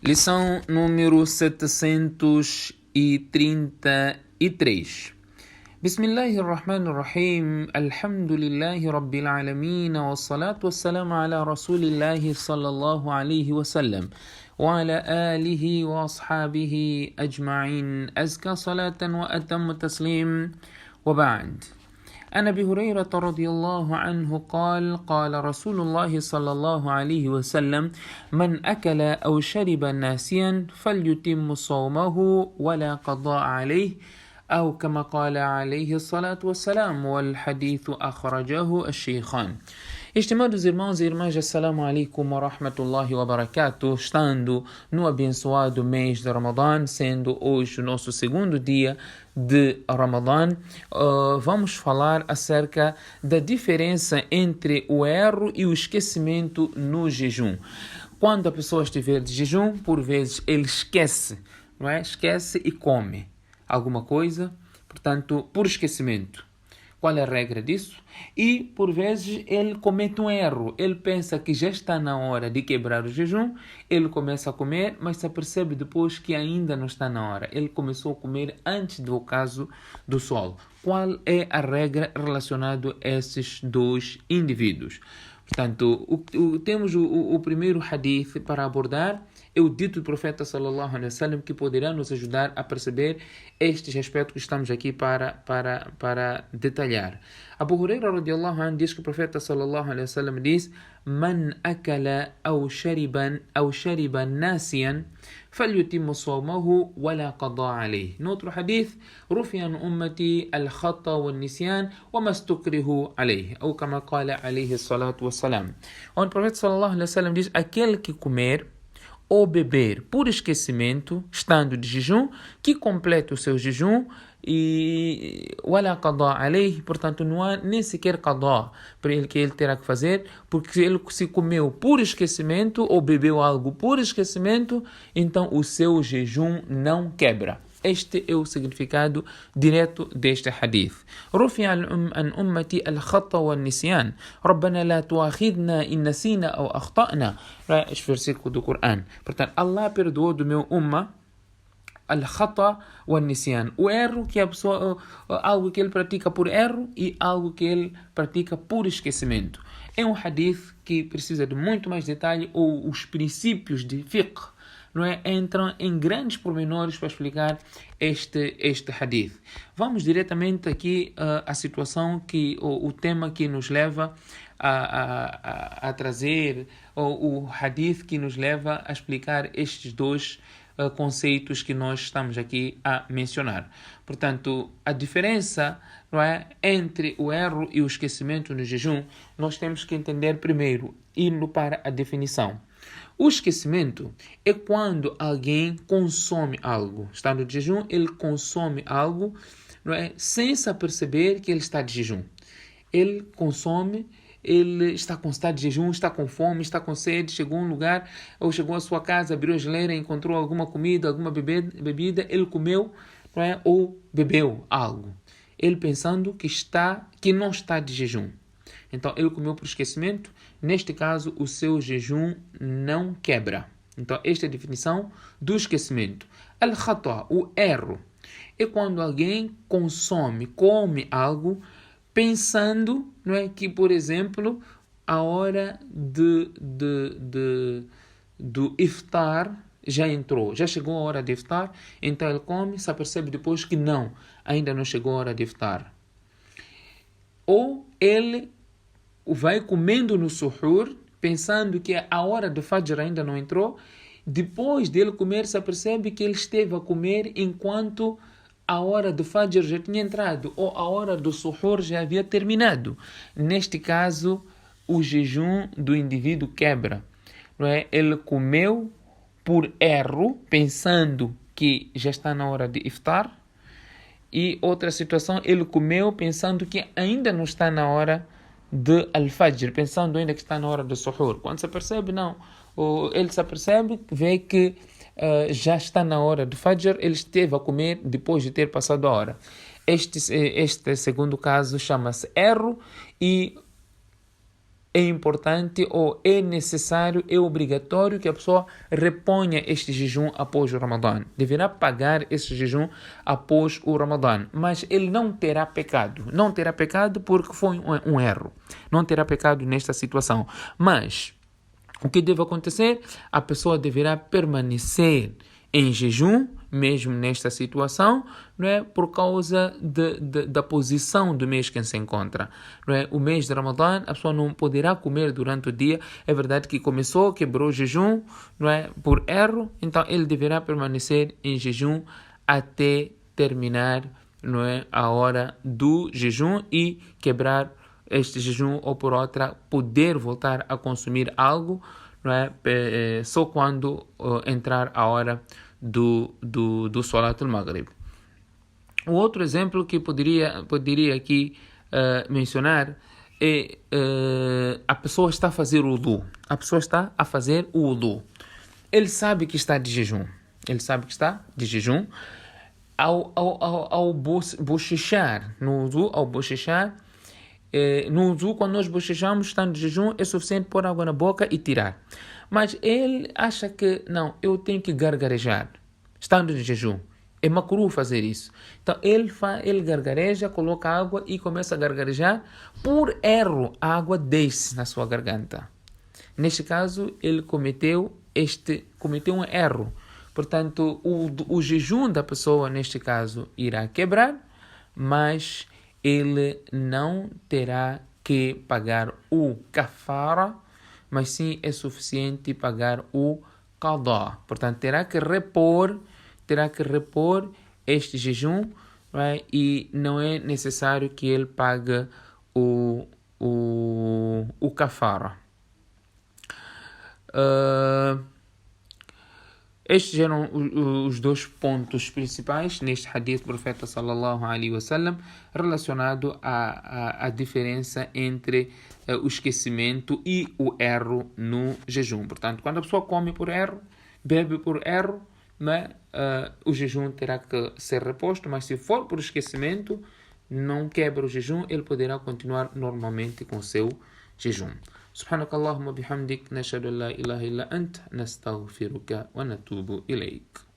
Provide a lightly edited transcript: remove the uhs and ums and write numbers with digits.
Lição número 733. Bismillahirrahmanirrahim. Alhamdulillahi Rabbil Alamin. Wassalatu wassalamu ala Rasulillahi sallallahu alayhi wa sallam. Wa ala alihi wa ashabihi ajma'in. Azka salatan wa atammu taslim. Wa ba'd. عن أبي هريرة رضي الله عنه قال رسول الله صلى الله عليه وسلم من أكل أو شرب ناسيا فليتم صومه ولا قضاء عليه أو كما قال عليه الصلاة والسلام والحديث أخرجه الشيخان. Estimados irmãos e irmãs, assalamu alaikum wa rahmatullahi wa barakatuh. Estando no abençoado mês de Ramadã, sendo hoje o nosso segundo dia de Ramadã, vamos falar acerca da diferença entre o erro e o esquecimento no jejum. Quando a pessoa estiver de jejum, por vezes ele esquece, não é? Esquece e come alguma coisa, portanto, por esquecimento. Qual é a regra disso? E, por vezes, ele comete um erro. Ele pensa que já está na hora de quebrar o jejum, ele começa a comer, mas se apercebe depois que ainda não está na hora. Ele começou a comer antes do ocaso do sol. Qual é a regra relacionada a esses dois indivíduos? Portanto, temos o primeiro hadith para abordar, é o dito do profeta sallallahu alaihi wasallam, que poderá nos ajudar a perceber estes aspectos que estamos aqui para detalhar. Abu Huraira radiyallahu anhu diz que o profeta sallallahu alaihi wasallam diz: "Man akala aw shariba nasiyan falyutim صومه ولا قضاء عليه." Noutro hadith: "رفع عن أمتي الخطأ والنسيان وما استكرهوا عليه." Ou como قال عليه الصلاة والسلام. Onde o profeta sallallahu alaihi wasallam diz: aquele que comer ou beber por esquecimento, estando de jejum, que complete o seu jejum e wala qada alayhi, portanto não há nem sequer qada para ele que ele terá que fazer, porque ele se comeu por esquecimento ou bebeu algo por esquecimento, então o seu jejum não quebra. Este é o significado direto deste hadith. رفع عن أمتي الخطأ والنسيان ربنا لا تؤاخذنا إن نسينا أو أخطأنا. Este versículo do Corão. Portanto, Allah perdoou do meu umma al-khata wa nisyan, o erro que a pessoa, algo que ele pratica por erro e algo que ele pratica por esquecimento. É um hadith que precisa de muito mais detalhe, ou os princípios de fiqh, não é? Entram em grandes pormenores para explicar este hadith. Vamos diretamente aqui à situação que o tema que nos leva a trazer, o hadith que nos leva a explicar estes dois conceitos que nós estamos aqui a mencionar. Portanto, a diferença, não é, entre o erro e o esquecimento no jejum, nós temos que entender primeiro, indo para a definição. O esquecimento é quando alguém consome algo. Estando de jejum, ele consome algo, não é, sem se aperceber que ele está de jejum. Ele consome, ele está com estado de jejum, está com fome, está com sede, chegou a um lugar, ou chegou à sua casa, abriu a geleira, encontrou alguma comida, alguma bebida, ele comeu, não é, ou bebeu algo. Ele pensando que não está de jejum. Então, ele comeu por esquecimento. Neste caso, o seu jejum não quebra. Então, esta é a definição do esquecimento. Al-khata, o erro, é quando alguém come algo, pensando, não é, que, por exemplo, a hora do iftar já entrou, já chegou a hora de iftar, então ele come, se apercebe depois que não, ainda não chegou a hora de iftar. Ou ele vai comendo no suhur, pensando que a hora do fajr ainda não entrou, depois dele comer, se apercebe que ele esteve a comer enquanto a hora do fajr já tinha entrado, ou a hora do suhur já havia terminado. Neste caso, o jejum do indivíduo quebra. Não é? Ele comeu por erro, pensando que já está na hora de iftar, e outra situação, ele comeu pensando que ainda não está na hora de al-fajr, pensando ainda que está na hora do suhur. Quando se apercebe, não. Ele se apercebe, vê que já está na hora do fajr, ele esteve a comer depois de ter passado a hora. Este segundo caso chama-se erro, e é importante ou é necessário, é obrigatório que a pessoa reponha este jejum após o Ramadã. Deverá pagar este jejum após o Ramadã. Mas ele não terá pecado. Não terá pecado porque foi um erro. Não terá pecado nesta situação. Mas o que deve acontecer? A pessoa deverá permanecer em jejum, mesmo nesta situação, não é? Por causa da posição do mês que se encontra. Não é? O mês de Ramadã, a pessoa não poderá comer durante o dia. É verdade que começou, quebrou o jejum, não é? Por erro, então ele deverá permanecer em jejum até terminar, não é? A hora do jejum e quebrar este jejum ou por outra poder voltar a consumir algo, não é? Só quando entrar a hora do Salat al-Maghrib. O outro exemplo que poderia aqui mencionar é a pessoa está a fazer o wudu. A pessoa está a fazer o wudu. Ele sabe que está de jejum. Ao bochechar no wudu, no wudu, quando nós bochechamos, estando de jejum, é suficiente pôr água na boca e tirar. Mas ele acha que, não, eu tenho que gargarejar, estando de jejum. É macru fazer isso. Então, ele gargareja, coloca água e começa a gargarejar. Por erro, a água desce na sua garganta. Neste caso, ele cometeu um erro. Portanto, o jejum da pessoa, neste caso, irá quebrar, mas ele não terá que pagar o kafara, mas sim é suficiente pagar o qadá. Portanto, terá que repor este jejum, right? E não é necessário que ele pague o kafara. Estes eram os dois pontos principais neste hadith do profeta sallallahu alaihi wasallam relacionado à diferença entre o esquecimento e o erro no jejum. Portanto, quando a pessoa come por erro, bebe por erro, né, o jejum terá que ser reposto, mas se for por esquecimento, não quebra o jejum, ele poderá continuar normalmente com o seu jejum. سبحانك اللهم وبحمدك نشهد أن لا إله إلا أنت نستغفرك ونتوب إليك